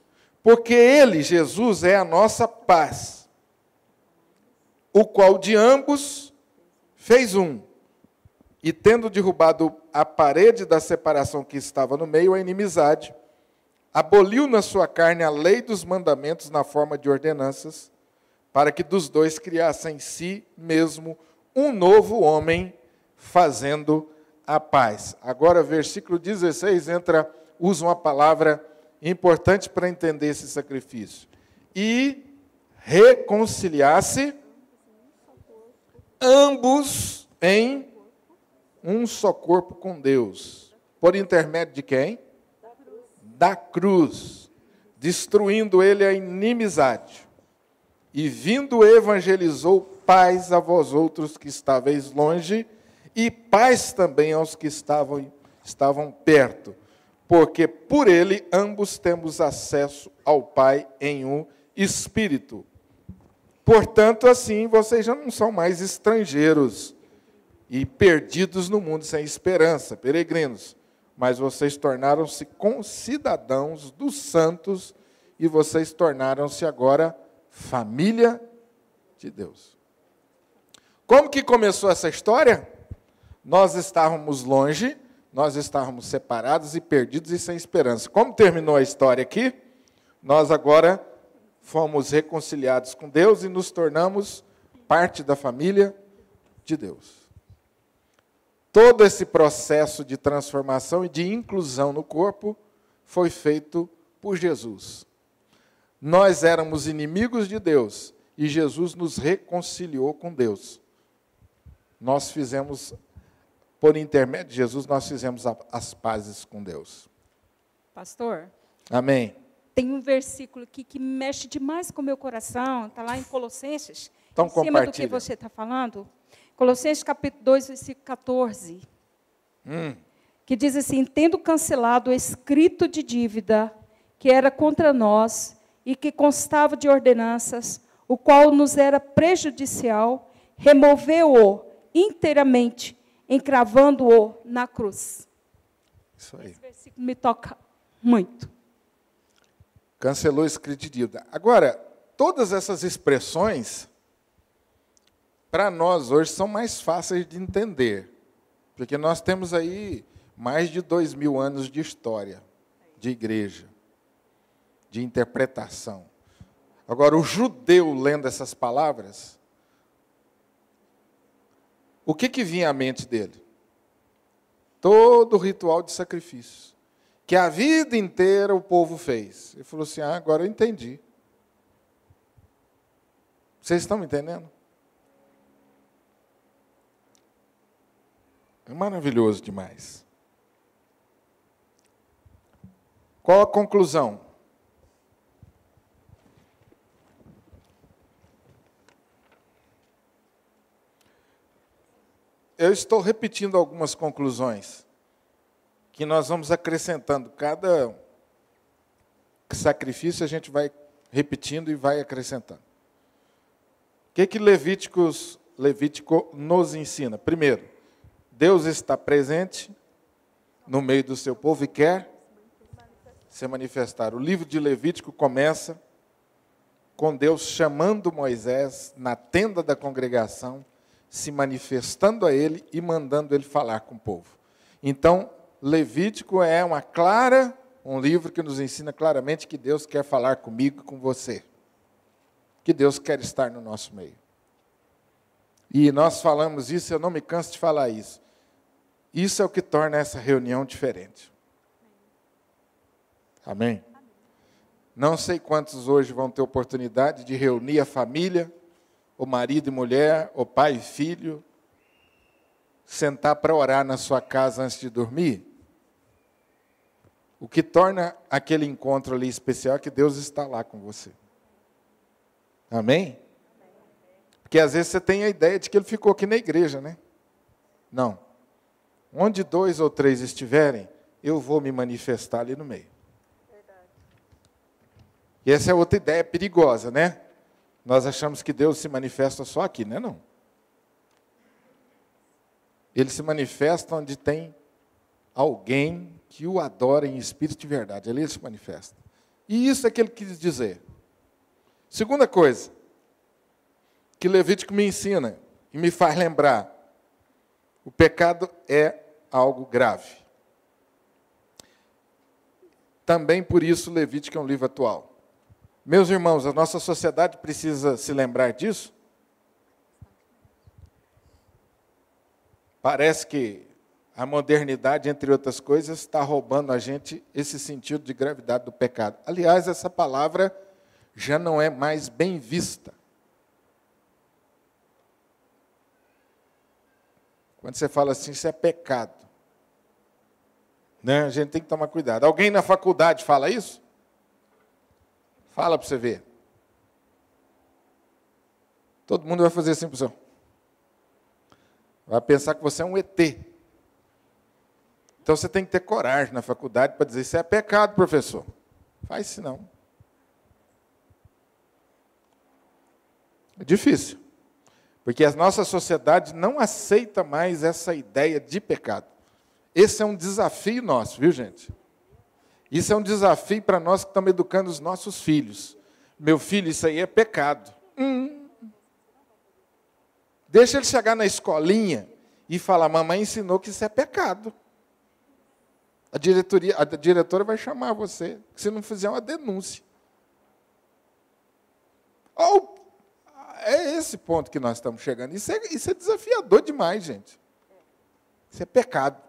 Porque Ele, Jesus, é a nossa paz, o qual de ambos fez um, e tendo derrubado a parede da separação que estava no meio, a inimizade, aboliu na sua carne a lei dos mandamentos na forma de ordenanças, para que dos dois criasse em si mesmo um novo homem, fazendo a paz. Agora, versículo 16, usa uma palavra importante para entender esse sacrifício. E reconciliasse ambos em um só corpo com Deus. Por intermédio de quem? Da cruz. Destruindo ele a inimizade. E vindo evangelizou paz a vós outros que estáveis longe, e paz também aos que estavam perto. Porque por ele ambos temos acesso ao Pai em um Espírito. Portanto, assim, vocês já não são mais estrangeiros e perdidos no mundo sem esperança, peregrinos, mas vocês tornaram-se concidadãos dos santos e vocês tornaram-se agora família de Deus. Como que começou essa história? Nós estávamos longe, nós estávamos separados e perdidos e sem esperança. Como terminou a história aqui? Nós agora fomos reconciliados com Deus e nos tornamos parte da família de Deus. Todo esse processo de transformação e de inclusão no corpo foi feito por Jesus. Nós éramos inimigos de Deus e Jesus nos reconciliou com Deus. Nós fizemos por intermédio de Jesus, nós fizemos as pazes com Deus. Pastor, Amém. tem um versículo aqui que mexe demais com o meu coração, está lá em Colossenses, Então, em cima do que compartilha. você está falando. Colossenses capítulo 2, versículo 14. Que diz assim: tendo cancelado o escrito de dívida que era contra nós e que constava de ordenanças, o qual nos era prejudicial, removeu-o inteiramente, encravando-o na cruz. Isso aí. Esse versículo me toca muito. Cancelou o escrito de dívida. Agora, todas essas expressões, para nós hoje, são mais fáceis de entender. Porque nós temos aí mais de 2000 anos de história, de igreja, de interpretação. Agora, o judeu lendo essas palavras, o que vinha à mente dele? Todo o ritual de sacrifício, que a vida inteira o povo fez. Ele falou assim: agora eu entendi. Vocês estão me entendendo? É maravilhoso demais. Qual a conclusão? Eu estou repetindo algumas conclusões que nós vamos acrescentando. Cada sacrifício a gente vai repetindo e vai acrescentando. O que Levítico nos ensina? Primeiro, Deus está presente no meio do seu povo e quer se manifestar. O livro de Levítico começa com Deus chamando Moisés na tenda da congregação, se manifestando a ele e mandando ele falar com o povo. Então, Levítico é um livro que nos ensina claramente que Deus quer falar comigo e com você. Que Deus quer estar no nosso meio. E nós falamos isso, eu não me canso de falar isso. Isso é o que torna essa reunião diferente. Amém? Não sei quantos hoje vão ter oportunidade de reunir a família, o marido e mulher, o pai e filho, sentar para orar na sua casa antes de dormir. O que torna aquele encontro ali especial é que Deus está lá com você. Amém? Porque às vezes você tem a ideia de que ele ficou aqui na igreja, né? Não. Onde 2 ou 3 estiverem, eu vou me manifestar ali no meio. E essa é outra ideia perigosa, né? Nós achamos que Deus se manifesta só aqui, né? Não. Ele se manifesta onde tem alguém que o adora em espírito de verdade. Ali ele se manifesta. E isso é que ele quis dizer. Segunda coisa, que Levítico me ensina e me faz lembrar. O pecado é algo grave. Também por isso Levítico é um livro atual. Meus irmãos, a nossa sociedade precisa se lembrar disso? Parece que a modernidade, entre outras coisas, está roubando a gente esse sentido de gravidade do pecado. Aliás, essa palavra já não é mais bem vista. Quando você fala assim, isso é pecado. Né? A gente tem que tomar cuidado. Alguém na faculdade fala isso? Fala para você ver. Todo mundo vai fazer assim para você. Vai pensar que você é um ET. Então você tem que ter coragem na faculdade para dizer, isso é pecado, professor. Faz isso não. É difícil. Porque a nossa sociedade não aceita mais essa ideia de pecado. Esse é um desafio nosso, viu, gente? Isso é um desafio para nós que estamos educando os nossos filhos. Meu filho, isso aí é pecado. Deixa ele chegar na escolinha e falar, mamãe ensinou que isso é pecado. A diretora vai chamar você, se não fizer uma denúncia. É esse ponto que nós estamos chegando. Isso é desafiador demais, gente. Isso é pecado.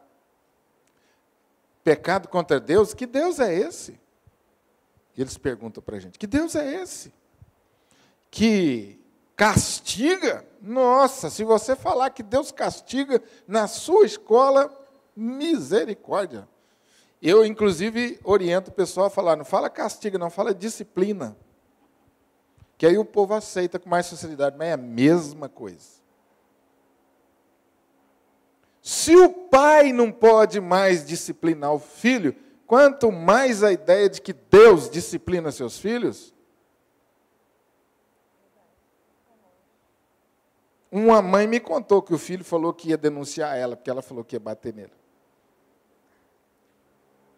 Pecado contra Deus? Que Deus é esse? E eles perguntam para a gente, que Deus é esse? Que Castiga? Nossa, se você falar que Deus castiga na sua escola, misericórdia. Eu, inclusive, oriento o pessoal a falar, não fala castiga, não, fala disciplina. Que aí o povo aceita com mais facilidade, mas é a mesma coisa. Se o pai não pode mais disciplinar o filho, quanto mais a ideia de que Deus disciplina seus filhos. Uma mãe me contou que o filho falou que ia denunciar ela, porque ela falou que ia bater nele.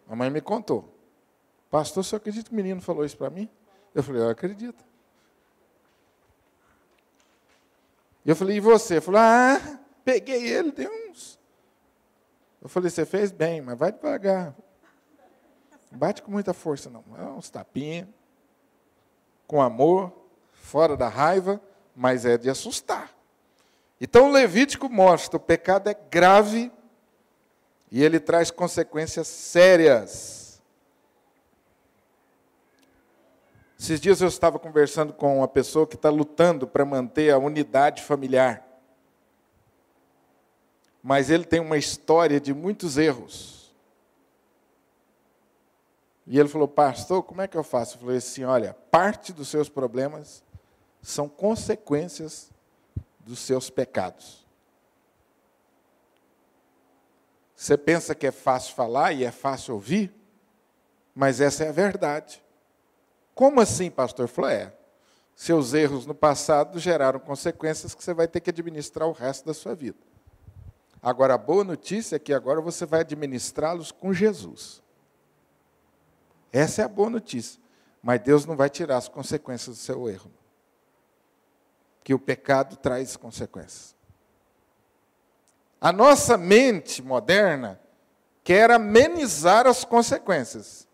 A mãe me contou. Pastor, você acredita que o menino falou isso para mim? Eu falei, eu acredito. E eu falei, e você? Ele falou, peguei ele, dei uns. Eu falei, você fez bem, mas vai devagar. Não bate com muita força, não. É uns tapinhas, com amor, fora da raiva, mas é de assustar. Então, o Levítico mostra, o pecado é grave e ele traz consequências sérias. Esses dias eu estava conversando com uma pessoa que está lutando para manter a unidade familiar. Mas ele tem uma história de muitos erros. E ele falou, pastor, como é que eu faço? Eu falei assim, olha, parte dos seus problemas são consequências dos seus pecados. Você pensa que é fácil falar e é fácil ouvir? Mas essa é a verdade. Como assim, pastor? Eu falei, seus erros no passado geraram consequências que você vai ter que administrar o resto da sua vida. Agora, a boa notícia é que agora você vai administrá-los com Jesus. Essa é a boa notícia. Mas Deus não vai tirar as consequências do seu erro. Que o pecado traz consequências. A nossa mente moderna quer amenizar as consequências.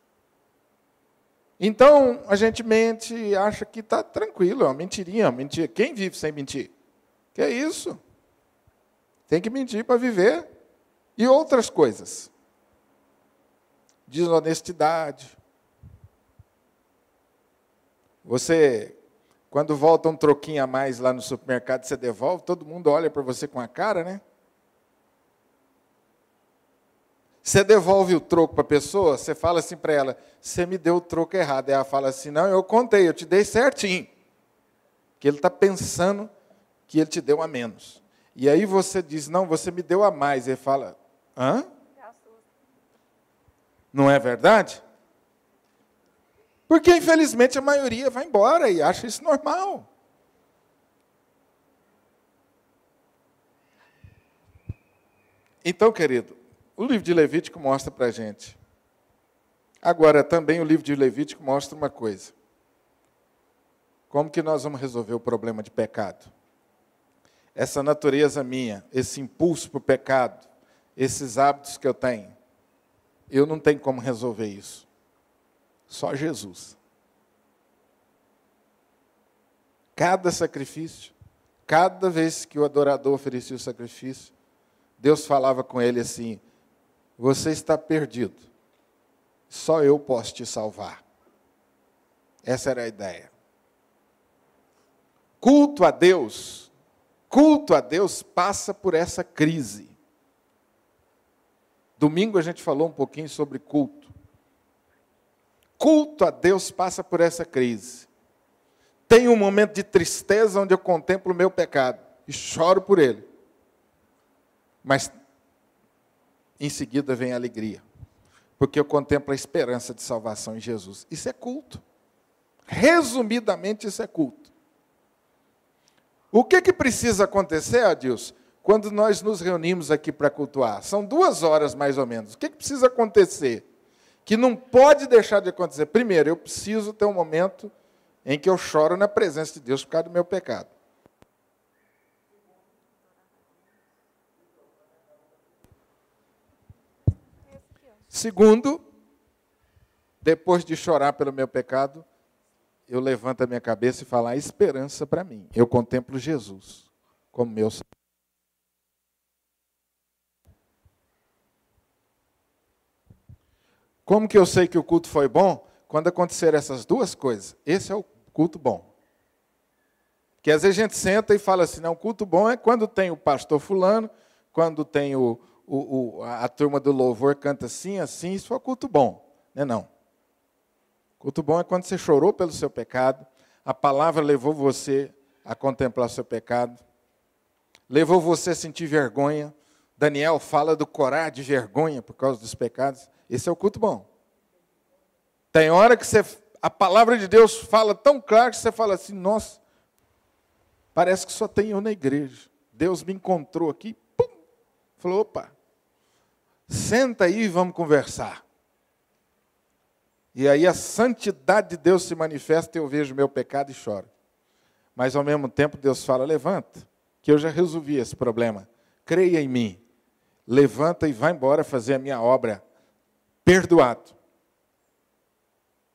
Então, a gente mente e acha que está tranquilo, é uma mentirinha, mentira. Quem vive sem mentir? Que é isso? Tem que mentir para viver. E outras coisas. Desonestidade. Você, quando volta um troquinho a mais lá no supermercado, você devolve, todo mundo olha para você com a cara, né? Você devolve o troco para a pessoa, você fala assim para ela, você me deu o troco errado. Ela fala assim, não, eu contei, eu te dei certinho. Que ele está pensando que ele te deu a menos. E aí você diz, não, você me deu a mais. Ele fala, hã? Não é verdade? Porque, infelizmente, a maioria vai embora e acha isso normal. Então, querido, o livro de Levítico mostra para a gente. Agora, também o livro de Levítico mostra uma coisa. Como que nós vamos resolver o problema de pecado? Essa natureza minha, esse impulso para o pecado, esses hábitos que eu tenho, eu não tenho como resolver isso. Só Jesus. Cada sacrifício, cada vez que o adorador oferecia o sacrifício, Deus falava com ele assim, você está perdido, só eu posso te salvar. Essa era a ideia. Culto a Deus passa por essa crise. Domingo a gente falou um pouquinho sobre culto. Culto a Deus passa por essa crise. Tem um momento de tristeza onde eu contemplo o meu pecado e choro por ele. Mas em seguida vem a alegria, porque eu contemplo a esperança de salvação em Jesus. Isso é culto. Resumidamente, isso é culto. O que precisa acontecer, Adilson, quando nós nos reunimos aqui para cultuar? São 2 horas, mais ou menos. O que precisa acontecer? Que não pode deixar de acontecer. Primeiro, eu preciso ter um momento em que eu choro na presença de Deus por causa do meu pecado. Segundo, depois de chorar pelo meu pecado, eu levanto a minha cabeça e falo, há esperança para mim. Eu contemplo Jesus como meu Senhor. Como que eu sei que o culto foi bom? Quando acontecer essas 2 coisas. Esse é o culto bom. Que às vezes a gente senta e fala assim, não, culto bom é quando tem o pastor fulano, quando tem a turma do louvor canta assim, assim, isso é culto bom. Não é não. Culto bom é quando você chorou pelo seu pecado, a palavra levou você a contemplar o seu pecado, levou você a sentir vergonha. Daniel fala do corar de vergonha por causa dos pecados. Esse é o culto bom. Tem hora que a palavra de Deus fala tão claro que você fala assim, nossa, parece que só tem eu na igreja. Deus me encontrou aqui, pum, falou, opa, senta aí e vamos conversar. E aí a santidade de Deus se manifesta e eu vejo o meu pecado e choro. Mas ao mesmo tempo Deus fala, levanta, que eu já resolvi esse problema. Creia em mim. Levanta e vai embora fazer a minha obra. Perdoado.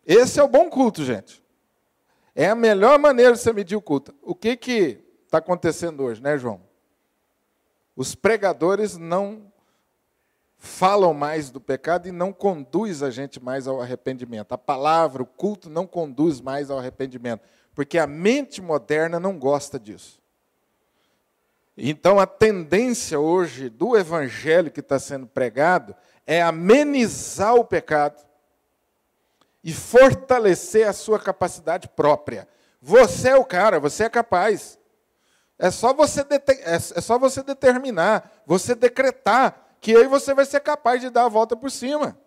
Esse é o bom culto, gente. É a melhor maneira de você medir o culto. O que está acontecendo hoje, né, João? Os pregadores não falam mais do pecado e não conduz a gente mais ao arrependimento. A palavra, o culto não conduz mais ao arrependimento, porque a mente moderna não gosta disso. Então a tendência hoje do evangelho que está sendo pregado é amenizar o pecado e fortalecer a sua capacidade própria. Você é o cara, você é capaz. É só você determinar, você decretar, que aí você vai ser capaz de dar a volta por cima.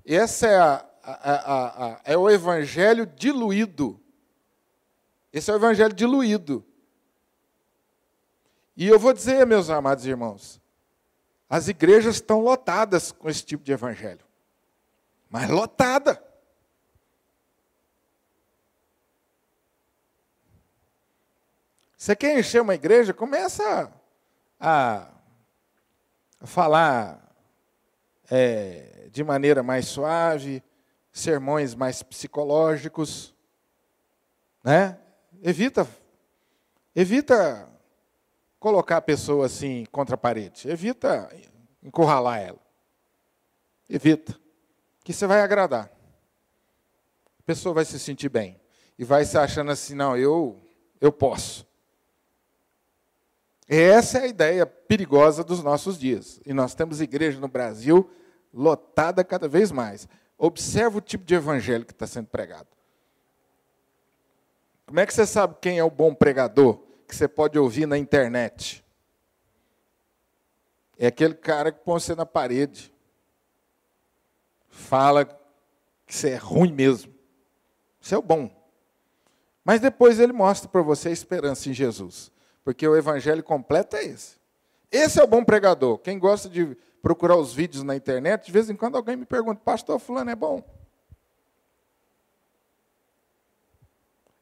Esse é o evangelho diluído. Esse é o evangelho diluído. E eu vou dizer, meus amados irmãos, as igrejas estão lotadas com esse tipo de evangelho. Mas lotada. Você quer encher uma igreja? Começa a falar de maneira mais suave, sermões mais psicológicos, né? Evita colocar a pessoa assim contra a parede, evita encurralar ela, evita, que você vai agradar, a pessoa vai se sentir bem, e vai se achando assim, não, eu posso. Essa é a ideia perigosa dos nossos dias. E nós temos igreja no Brasil lotada cada vez mais. Observa o tipo de evangelho que está sendo pregado. Como é que você sabe quem é o bom pregador que você pode ouvir na internet? É aquele cara que põe você na parede. Fala que você é ruim mesmo. Isso é o bom. Mas depois ele mostra para você a esperança em Jesus. Porque o evangelho completo é esse. Esse é o bom pregador. Quem gosta de procurar os vídeos na internet, de vez em quando alguém me pergunta, pastor fulano é bom?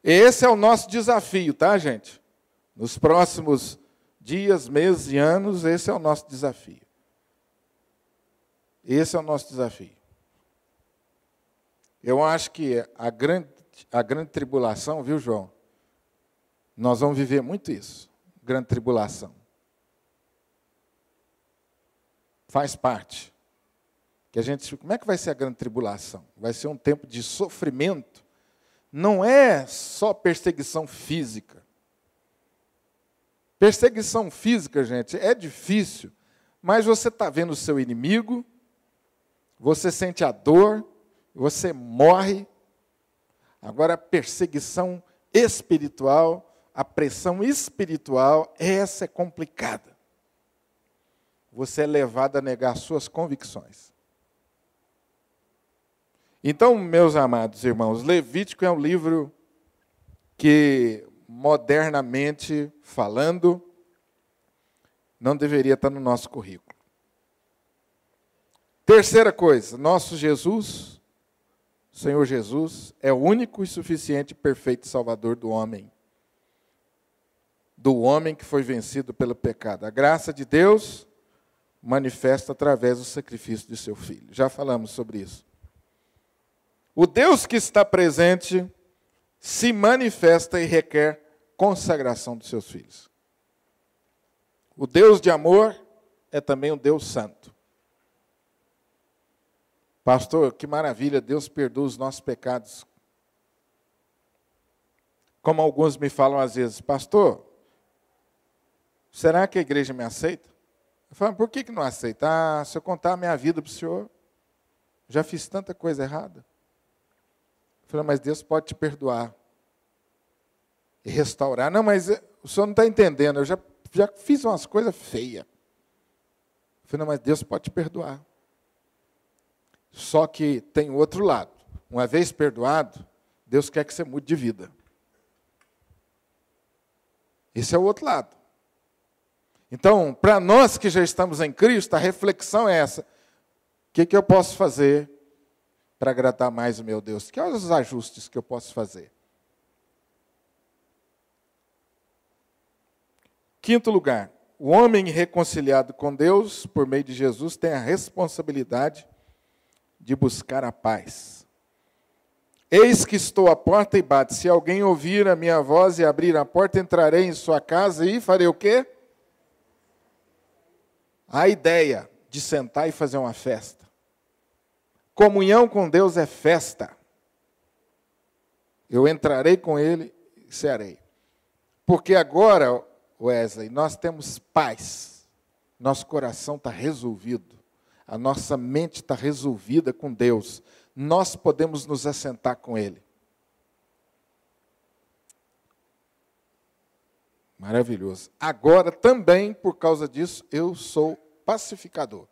Esse é o nosso desafio, tá, gente? Nos próximos dias, meses e anos, esse é o nosso desafio. Esse é o nosso desafio. Eu acho que a grande tribulação, viu, João? Nós vamos viver muito isso. Grande tribulação. Faz parte. Como é que vai ser a grande tribulação? Vai ser um tempo de sofrimento. Não é só perseguição física. Perseguição física, gente, é difícil, mas você está vendo o seu inimigo, você sente a dor, você morre. Agora, a perseguição espiritual, a pressão espiritual, essa é complicada. Você é levado a negar suas convicções. Então, meus amados irmãos, Levítico é um livro que, modernamente falando, não deveria estar no nosso currículo. Terceira coisa, nosso Jesus, Senhor Jesus, é o único e suficiente e perfeito Salvador do homem que foi vencido pelo pecado. A graça de Deus manifesta através do sacrifício de seu Filho. Já falamos sobre isso. O Deus que está presente se manifesta e requer consagração dos seus filhos. O Deus de amor é também um Deus santo. Pastor, que maravilha, Deus perdoa os nossos pecados. Como alguns me falam às vezes, pastor, será que a igreja me aceita? Eu falo, por que não aceita? Ah, se eu contar a minha vida para o senhor, já fiz tanta coisa errada. Eu falo, mas Deus pode te perdoar e restaurar. Não, mas o senhor não está entendendo, eu já fiz umas coisas feias. Eu falei, não, mas Deus pode te perdoar. Só que tem o outro lado. Uma vez perdoado, Deus quer que você mude de vida. Esse é o outro lado. Então, para nós que já estamos em Cristo, a reflexão é essa. O que eu posso fazer para agradar mais o meu Deus? Quais os ajustes que eu posso fazer? Quinto lugar, o homem reconciliado com Deus, por meio de Jesus, tem a responsabilidade de buscar a paz. Eis que estou à porta e bato. Se alguém ouvir a minha voz e abrir a porta, entrarei em sua casa e farei o quê? A ideia de sentar e fazer uma festa. Comunhão com Deus é festa. Eu entrarei com Ele e serei. Porque agora, Wesley, nós temos paz. Nosso coração está resolvido. A nossa mente está resolvida com Deus. Nós podemos nos assentar com Ele. Maravilhoso. Agora, também, por causa disso, eu sou pacificador.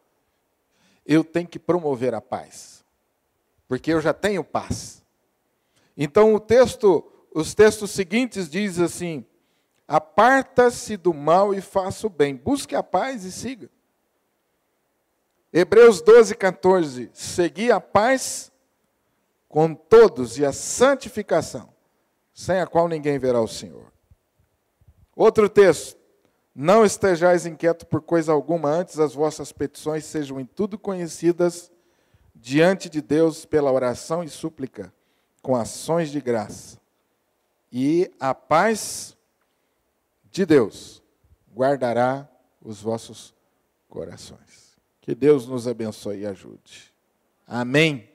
Eu tenho que promover a paz. Porque eu já tenho paz. Então, os textos seguintes dizem assim, aparta-se do mal e faça o bem. Busque a paz e siga. Hebreus 12, 14. Segui a paz com todos e a santificação, sem a qual ninguém verá o Senhor. Outro texto. Não estejais inquietos por coisa alguma, antes as vossas petições sejam em tudo conhecidas diante de Deus pela oração e súplica, com ações de graça. E a paz de Deus guardará os vossos corações. Que Deus nos abençoe e ajude. Amém.